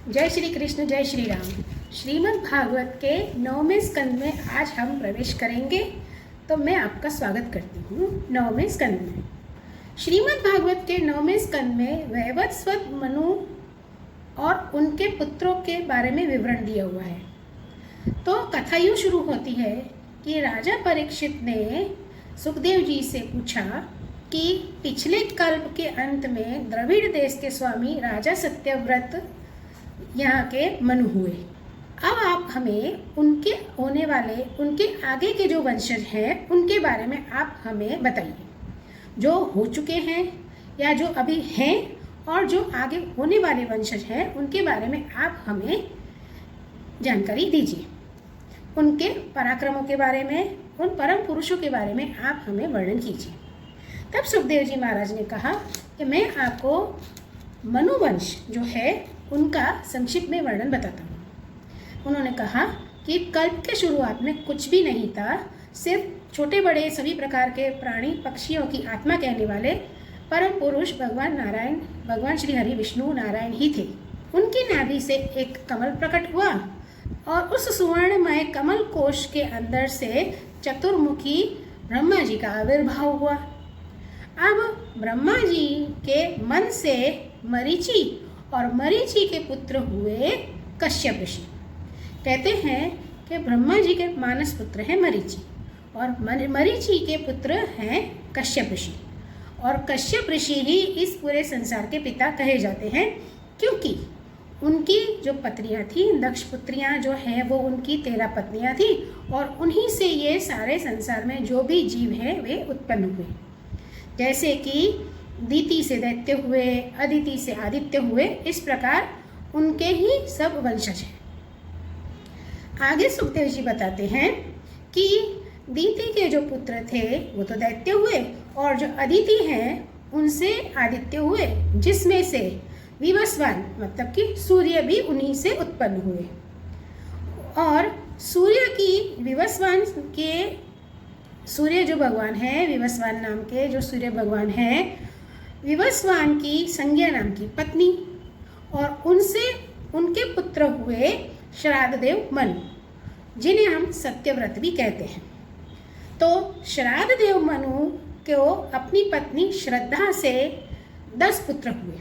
जय श्री कृष्ण, जय श्री राम। श्रीमद् भागवत के 9वें स्कंद में आज हम प्रवेश करेंगे, तो मैं आपका स्वागत करती हूँ 9वें स्कंद में। श्रीमद् भागवत के 9वें स्कंद में वैवस्वत मनु और उनके पुत्रों के बारे में विवरण दिया हुआ है। तो कथा यूँ शुरू होती है कि राजा परीक्षित ने सुखदेव जी से पूछा कि पिछले कल्प के अंत में द्रविड़ देश के स्वामी राजा सत्यव्रत यहाँ के मनु हुए। अब आप हमें उनके होने वाले, उनके आगे के जो वंशज हैं उनके बारे में आप हमें बताइए, जो हो चुके हैं या जो अभी हैं और जो आगे होने वाले वंशज हैं उनके बारे में आप हमें जानकारी दीजिए। उनके पराक्रमों के बारे में, उन परम पुरुषों के बारे में आप हमें वर्णन कीजिए। तब सुखदेव जी महाराज ने कहा कि मैं आपको मनुवंश जो है उनका संक्षिप्त में वर्णन बताता हूँ। उन्होंने कहा कि कल्प के शुरुआत में कुछ भी नहीं था, सिर्फ छोटे बड़े सभी प्रकार के प्राणी पक्षियों की आत्मा कहने वाले परम पुरुष भगवान नारायण, भगवान श्री हरि विष्णु नारायण ही थे। उनकी नाभि से एक कमल प्रकट हुआ और उस सुवर्णमय कमल कोश के अंदर से चतुर्मुखी ब्रह्मा जी का आविर्भाव हुआ। अब ब्रह्मा जी के मन से मरीचि और मरीचि के पुत्र हुए कश्यप ऋषि। कहते हैं कि ब्रह्मा जी के मानस पुत्र हैं मरीचि और मरीचि के पुत्र हैं कश्यप ऋषि। और कश्यप ऋषि ही इस पूरे संसार के पिता कहे जाते हैं, क्योंकि उनकी जो पत्नियां थी, दक्ष पुत्रियां जो हैं वो उनकी 13 पत्नियां थी और उन्हीं से ये सारे संसार में जो भी जीव हैं वे उत्पन्न हुए। जैसे कि दीति से दैत्य हुए, अदिति से आदित्य हुए, इस प्रकार उनके ही सब वंशज हैं। आगे सुखदेव जी बताते हैं कि दीति के जो पुत्र थे वो तो दैत्य हुए और जो अदिति हैं उनसे आदित्य हुए, जिसमें से विवस्वान मतलब कि सूर्य भी उन्हीं से उत्पन्न हुए। और सूर्य की विवस्वान के, सूर्य जो भगवान हैं, विवस्वान नाम के जो सूर्य भगवान हैं, विवस्वान की संज्ञा नाम की पत्नी और उनसे उनके पुत्र हुए श्राद्धदेव मनु, जिन्हें हम सत्यव्रत भी कहते हैं। तो श्राद्धदेव मनु को अपनी पत्नी श्रद्धा से 10 पुत्र हुए।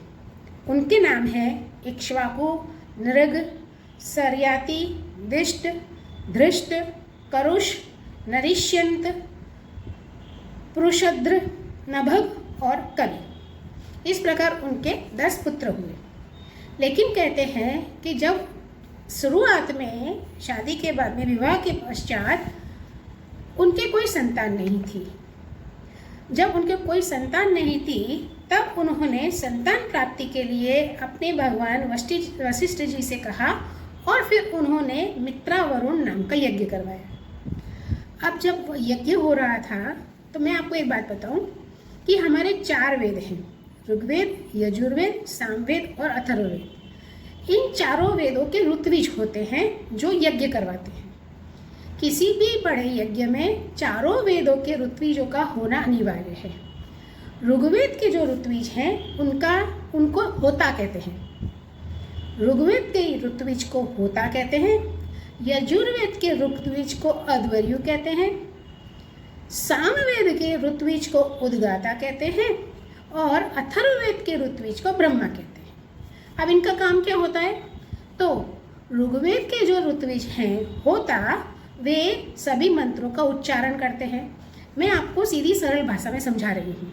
उनके नाम हैं इक्ष्वाकु, नृग, सर्याति, दिष्ट, धृष्ट, करुष, नरिष्यंत, पुरुषद्र, नभग और कवि। इस प्रकार उनके 10 पुत्र हुए। लेकिन कहते हैं कि जब शुरुआत में शादी के बाद में, विवाह के पश्चात उनके कोई संतान नहीं थी। जब उनके कोई संतान नहीं थी तब उन्होंने संतान प्राप्ति के लिए अपने भगवान वशिष्ठ जी से कहा और फिर उन्होंने मित्रावरुण नाम का यज्ञ करवाया। अब जब यज्ञ हो रहा था तो मैं आपको एक बात बताऊं कि हमारे 4 वेद हैं, ऋग्वेद, यजुर्वेद, सामवेद और अथर्ववेद। इन चारों वेदों के ऋत्विज होते हैं जो यज्ञ करवाते हैं। किसी भी बड़े यज्ञ में चारों वेदों के ऋत्विजों का होना अनिवार्य है। ऋग्वेद के जो ऋत्विज हैं उनको होता कहते हैं। ऋग्वेद के ऋत्विज को होता कहते हैं। यजुर्वेद के ऋत्विज को अध्वर्यु कहते हैं। सामवेद के ऋत्विज को उद्गाता कहते हैं और अथर्ववेद के ऋत्विज को ब्रह्मा कहते हैं। अब इनका काम क्या होता है? तो ऋग्वेद के जो ऋत्विज हैं होता, वे सभी मंत्रों का उच्चारण करते हैं। मैं आपको सीधी सरल भाषा में समझा रही हूँ।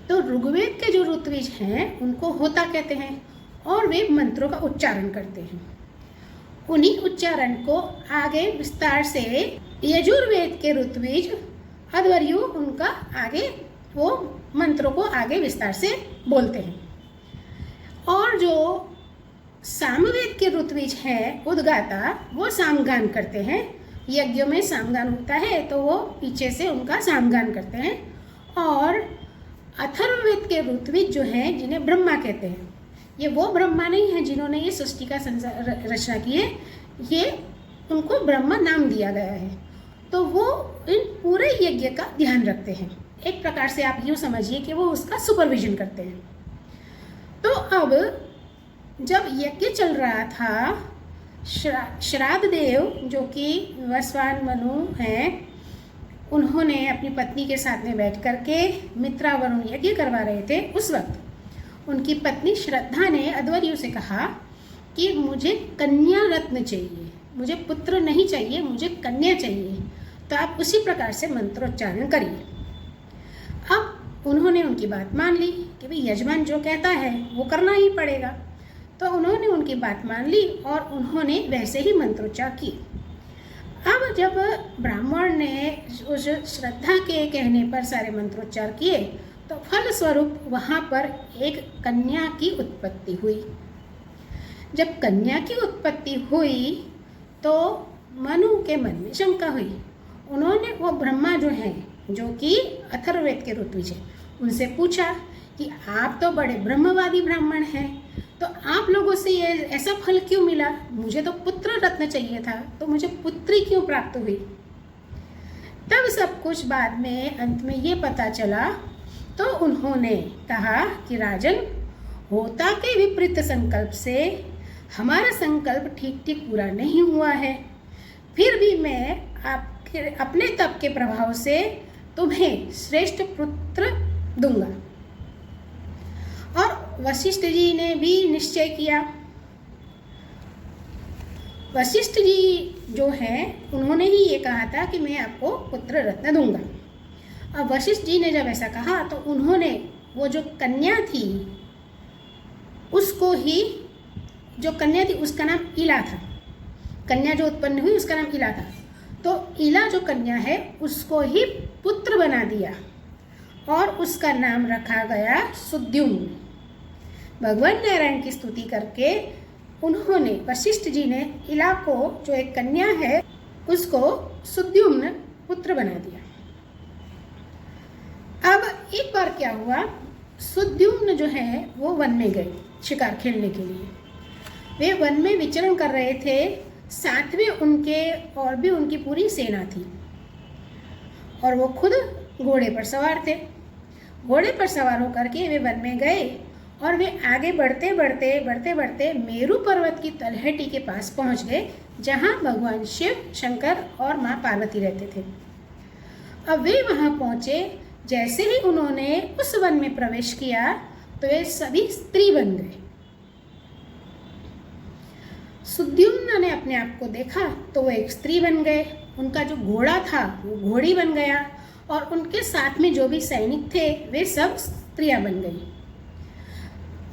तो ऋग्वेद के जो ऋत्विज हैं उनको होता कहते हैं और वे मंत्रों का उच्चारण करते हैं। उन्हीं उच्चारण को आगे विस्तार से यजुर्वेद के ऋत्विज अध्वर्यु उनका आगे वो मंत्रों को आगे विस्तार से बोलते हैं। और जो सामवेद के ऋत्विज हैं उद्गाता, वो सामगान करते हैं। यज्ञों में सामगान होता है तो वो पीछे से उनका सामगान करते हैं। और अथर्ववेद के ऋत्विज जो हैं जिन्हें ब्रह्मा कहते हैं, ये वो ब्रह्मा नहीं है जिन्होंने ये सृष्टि का रचना की है, ये उनको ब्रह्मा नाम दिया गया है। तो वो इन पूरे यज्ञ का ध्यान रखते हैं। एक प्रकार से आप यूँ समझिए कि वो उसका सुपरविजन करते हैं। तो अब जब यज्ञ चल रहा था, श्राद्ध देव जो कि वसवान मनु हैं, उन्होंने अपनी पत्नी के साथ में बैठ करके मित्रा वरुण यज्ञ करवा रहे थे। उस वक्त उनकी पत्नी श्रद्धा ने अध्वर्यु से कहा कि मुझे कन्या रत्न चाहिए, मुझे पुत्र नहीं चाहिए, मुझे कन्या चाहिए, तो आप उसी प्रकार से मंत्रोच्चारण करिए। अब उन्होंने उनकी बात मान ली कि भाई यजमान जो कहता है वो करना ही पड़ेगा। तो उन्होंने उनकी बात मान ली और उन्होंने वैसे ही मंत्रोच्चार किए। अब जब ब्राह्मण ने उस श्रद्धा के कहने पर सारे मंत्रोच्चार किए तो फलस्वरूप वहाँ पर एक कन्या की उत्पत्ति हुई। जब कन्या की उत्पत्ति हुई तो मनु के मन में शंका हुई। उन्होंने वो ब्रह्मा जो हैं, जो कि अथर्ववेद के ऋत्विज हैं, उनसे पूछा कि आप तो बड़े ब्रह्मवादी ब्राह्मण हैं, तो आप लोगों से ये ऐसा फल क्यों मिला? मुझे तो पुत्र रत्न चाहिए था, तो मुझे पुत्री क्यों प्राप्त हुई? तब सब कुछ बाद में अंत में ये पता चला तो उन्होंने कहा कि राजन, होता के विपरीत संकल्प से हमारा संकल्प ठीक ठीक पूरा नहीं हुआ है, फिर भी मैं आपके अपने तप के प्रभाव से तुम्हें श्रेष्ठ पुत्र दूंगा। और वशिष्ठ जी ने भी निश्चय किया। वशिष्ठ जी जो हैं, उन्होंने ही ये कहा था कि मैं आपको पुत्र रत्न दूंगा। अब वशिष्ठ जी ने जब ऐसा कहा तो उन्होंने वो जो कन्या थी उसको ही, जो कन्या थी उसका नाम इला था, कन्या जो उत्पन्न हुई उसका नाम इला था, तो इला जो कन्या है उसको ही पुत्र बना दिया और उसका नाम रखा गया सुद्युम्न। भगवान नारायण की स्तुति करके उन्होंने, वशिष्ठ जी ने इला को, जो एक कन्या है, उसको सुद्युम्न पुत्र बना दिया। अब एक बार क्या हुआ, सुद्युम्न जो है वो वन में गए शिकार खेलने के लिए। वे वन में विचरण कर रहे थे, साथ में उनके और भी उनकी पूरी सेना थी और वो खुद घोड़े पर सवार थे। घोड़े पर सवार होकर के वे वन में गए और वे आगे बढ़ते बढ़ते मेरु पर्वत की तलहटी के पास पहुंच गए, जहां भगवान शिव, शंकर और माँ पार्वती रहते थे। अब वे वहां पहुंचे, जैसे ही उन्होंने उस वन में प्रवेश किया तो वे सभी स्त्री बन गए। सुद्युम्न ने अपने आप को देखा तो वो एक स्त्री बन गए, उनका जो घोड़ा था वो घोड़ी बन गया और उनके साथ में जो भी सैनिक थे वे सब स्त्रियां बन गई।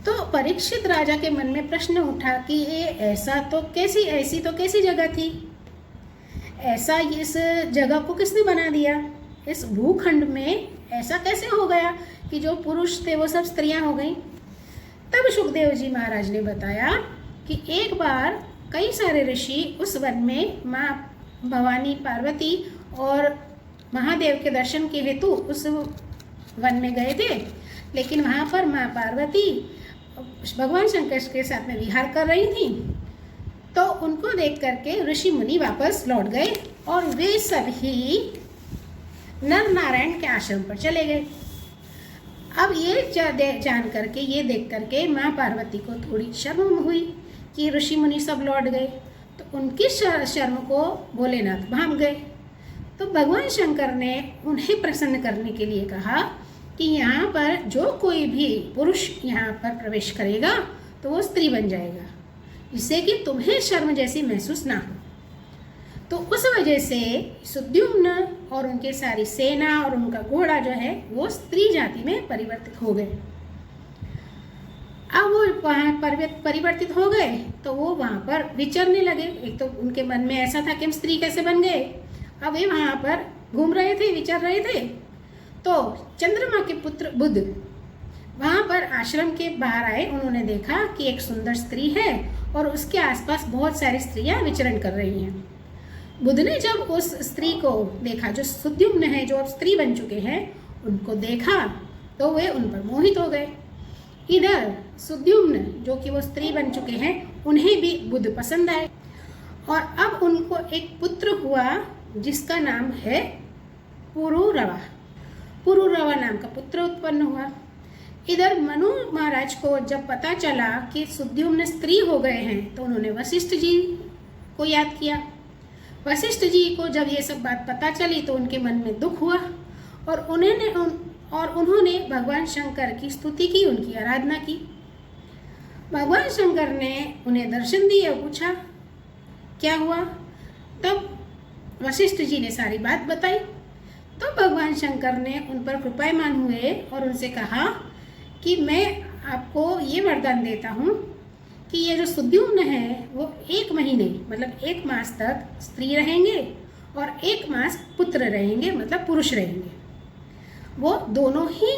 तो परीक्षित राजा के मन में प्रश्न उठा कि ये ऐसी तो कैसी जगह थी, ऐसा इस जगह को किसने बना दिया, इस भूखंड में ऐसा कैसे हो गया कि जो पुरुष थे वो सब स्त्रियां हो गई। तब सुखदेव जी महाराज ने बताया कि एक बार कई सारे ऋषि उस वन में माँ भवानी, पार्वती और महादेव के दर्शन के हेतु उस वन में गए थे, लेकिन वहाँ पर माँ पार्वती भगवान शंकर के साथ में विहार कर रही थी। तो उनको देख करके ऋषि मुनि वापस लौट गए और वे सभी नर नारायण के आश्रम पर चले गए। अब ये जान करके, ये देख करके माँ पार्वती को थोड़ी शर्म हुई कि ऋषि मुनि सब लौट गए, तो उनकी शर्म को भोलेनाथ भांप गए। तो भगवान शंकर ने उन्हें प्रसन्न करने के लिए कहा कि यहाँ पर जो कोई भी पुरुष यहाँ पर प्रवेश करेगा तो वो स्त्री बन जाएगा, जिससे कि तुम्हें शर्म जैसी महसूस ना हो। तो उस वजह से सुद्युम्न और उनके सारी सेना और उनका घोड़ा जो है वो स्त्री जाति में परिवर्तित हो गए। अब वो वहाँ परिवर्तित हो गए तो वो वहाँ पर विचरने लगे। एक तो उनके मन में ऐसा था कि हम स्त्री कैसे बन गए। अब वे वहाँ पर घूम रहे थे, विचर रहे थे, तो चंद्रमा के पुत्र बुध वहाँ पर आश्रम के बाहर आए। उन्होंने देखा कि एक सुंदर स्त्री है और उसके आसपास बहुत सारी स्त्रियाँ विचरण कर रही हैं। बुध ने जब उस स्त्री को देखा, जो सुद्युम्न है, जो अब स्त्री बन चुके हैं, उनको देखा तो वे उन पर मोहित हो गए। इधर सुद्युम्न जो कि वो स्त्री बन चुके हैं, उन्हें भी बुध पसंद आए और अब उनको एक पुत्र हुआ जिसका नाम है पुरुरवा। पुरुरवा नाम का पुत्र उत्पन्न हुआ। इधर मनु महाराज को जब पता चला कि सुद्युम्न स्त्री हो गए हैं तो उन्होंने वशिष्ठ जी को याद किया। वशिष्ठ जी को जब ये सब बात पता चली तो उनके मन में दुख हुआ और उन्होंने भगवान शंकर की स्तुति की, उनकी आराधना की। भगवान शंकर ने उन्हें दर्शन दिए और पूछा क्या हुआ। तब वशिष्ठ जी ने सारी बात बताई। तो भगवान शंकर ने उन पर कृपायमान हुए और उनसे कहा कि मैं आपको ये वरदान देता हूँ कि ये जो सुद्युम्न है वो 1 महीने मतलब 1 मास तक स्त्री रहेंगे और 1 मास पुत्र रहेंगे, मतलब पुरुष रहेंगे। वो दोनों ही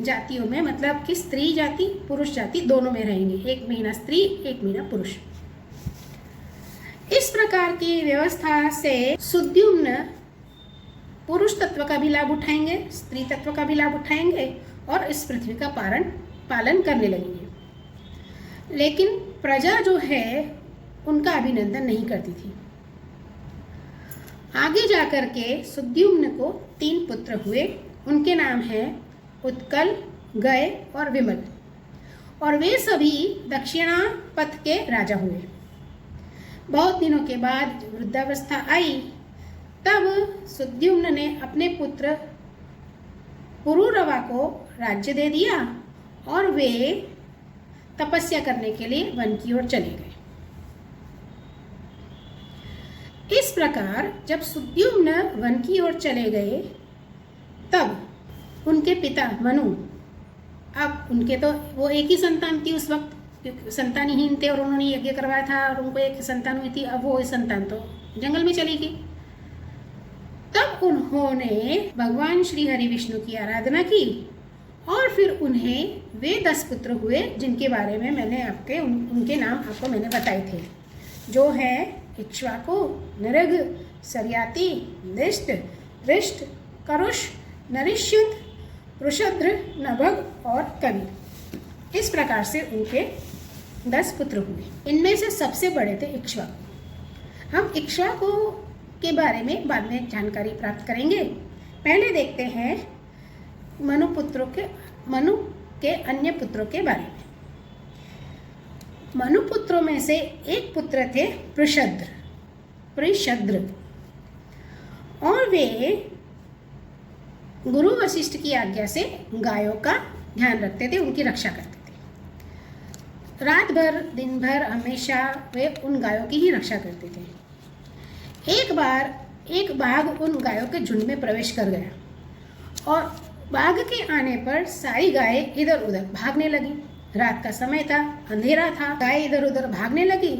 जातियों में, मतलब कि स्त्री जाति पुरुष जाति दोनों में रहेंगे। 1 महीना स्त्री 1 महीना पुरुष। इस प्रकार की व्यवस्था से सुद्युम्न पुरुष तत्व का भी लाभ उठाएंगे, स्त्री तत्व का भी लाभ उठाएंगे और इस पृथ्वी का पालन करने लगेंगे। लेकिन प्रजा जो है उनका अभिनंदन नहीं करती थी। आगे जाकर के सुद्युम्न को 3 पुत्र हुए। उनके नाम हैं उत्कल, गय और विमल, और वे सभी दक्षिणा पथ के राजा हुए। बहुत दिनों के बाद वृद्धावस्था आई तब सुद्युम्न ने अपने पुत्र पुरुरवा को राज्य दे दिया और वे तपस्या करने के लिए वन की ओर चले गए। इस प्रकार जब सुद्युम्न वन की ओर चले गए तब उनके पिता मनु, अब उनके तो वो एक ही संतान थी उस वक्त, संतानहीन थे और उन्होंने यज्ञ करवाया था और उनको एक संतान हुई थी। अब वो संतान तो जंगल में चली गई। तब उन्होंने भगवान श्री हरि विष्णु की आराधना की और फिर उन्हें वे 10 पुत्र हुए जिनके बारे में मैंने उनके नाम आपको मैंने बताए थे, जो है इक्ष्वाकु, निरग, सरयाति, निष्ट, रिष्ट, करुष, नरिष्यत, वृषद्र, नभग और कवि। इस प्रकार से उनके 10 पुत्र हुए। इनमें से सबसे बड़े थे इक्ष्वाकु। हम इक्ष्वाकु के बारे में बाद में जानकारी प्राप्त करेंगे। पहले देखते हैं मनु के अन्य पुत्रों के बारे में। मनु पुत्रों में से एक पुत्र थे पृषद्र, और वे गुरु वशिष्ठ की आज्ञा से गायों का ध्यान रखते थे, उनकी रक्षा करते थे। रात भर दिन भर हमेशा वे उन गायों की ही रक्षा करते थे। एक बार एक बाघ उन गायों के झुंड में प्रवेश कर गया और बाघ के आने पर सारी गायें इधर उधर भागने लगी। रात का समय था, अंधेरा था, गाय इधर उधर भागने लगी।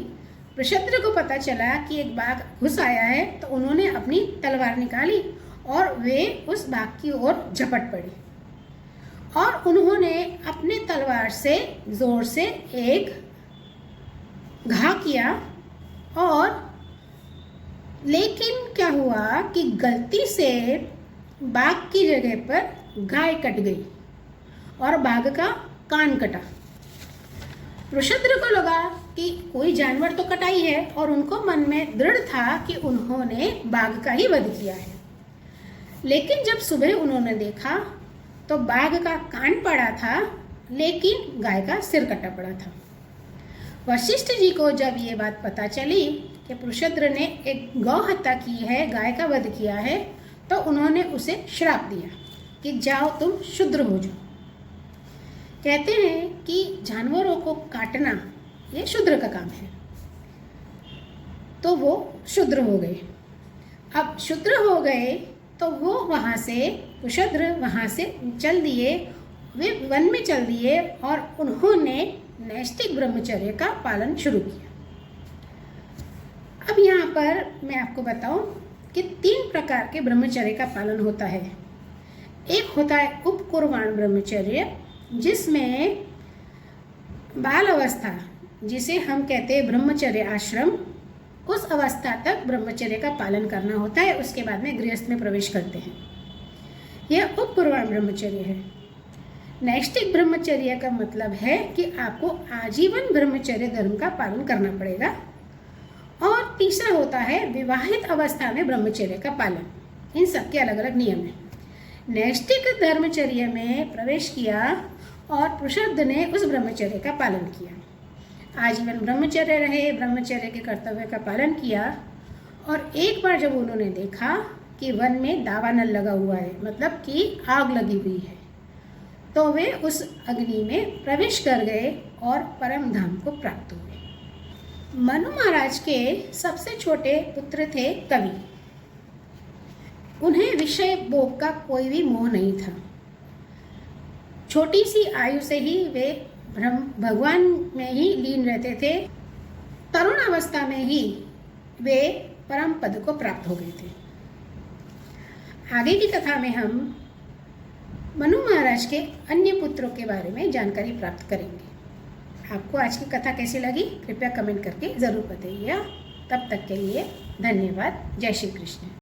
वृषद्र को पता चला कि एक बाघ घुस आया है तो उन्होंने अपनी तलवार निकाली और वे उस बाघ की ओर झपट पड़ी और उन्होंने अपने तलवार से जोर से एक घा किया। और लेकिन क्या हुआ कि गलती से बाघ की जगह पर गाय कट गई और बाघ का कान कटा। वृषद्र को लगा कि कोई जानवर तो कटा ही है और उनको मन में दृढ़ था कि उन्होंने बाघ का ही वध किया है। लेकिन जब सुबह उन्होंने देखा तो बाघ का कान पड़ा था लेकिन गाय का सिर कटा पड़ा था। वशिष्ठ जी को जब ये बात पता चली कि वृषद्र ने एक गौ हत्या की है, गाय का वध किया है, तो उन्होंने उसे श्राप दिया कि जाओ तुम शूद्र हो जाओ। कहते हैं कि जानवरों को काटना ये शूद्र का काम है, तो वो शूद्र हो गए। अब शूद्र हो गए तो वो वहाँ से वृषद्र वहाँ से चल दिए, वे वन में चल दिए और उन्होंने नैष्ठिक ब्रह्मचर्य का पालन शुरू किया। अब यहाँ पर मैं आपको बताऊं कि 3 प्रकार के ब्रह्मचर्य का पालन होता है। एक होता है उपकुर्वाण ब्रह्मचर्य, जिसमें बाल अवस्था, जिसे हम कहते हैं ब्रह्मचर्य आश्रम, उस अवस्था तक ब्रह्मचर्य का पालन करना होता है। उसके बाद में गृहस्थ में प्रवेश करते हैं। यह उपकुर्वाण ब्रह्मचर्य है। नैष्ठिक ब्रह्मचर्य का मतलब है कि आपको आजीवन ब्रह्मचर्य धर्म का पालन करना पड़ेगा। और तीसरा होता है विवाहित अवस्था में ब्रह्मचर्य का पालन। इन सबके अलग अलग नियम हैं। नैष्ठिक धर्मचर्य में प्रवेश किया और पुरुषोत्तम ने उस ब्रह्मचर्य का पालन किया। आजीवन ब्रह्मचर्य रहे, ब्रह्मचर्य के कर्तव्य का पालन किया। और एक बार जब उन्होंने देखा कि वन में दावानल लगा हुआ है, मतलब कि आग लगी हुई है, तो वे उस अग्नि में प्रवेश कर गए और परम धाम को प्राप्त हुए। मनु महाराज के सबसे छोटे पुत्र थे कवि। उन्हें विषय भोग का कोई भी मोह नहीं था। छोटी सी आयु से ही वे भगवान में ही लीन रहते थे। तरुण अवस्था में ही वे परम पद को प्राप्त हो गए थे। आगे की कथा में हम मनु महाराज के अन्य पुत्रों के बारे में जानकारी प्राप्त करेंगे। आपको आज की कथा कैसी लगी कृपया कमेंट करके ज़रूर बताइए। तब तक के लिए धन्यवाद। जय श्री कृष्ण।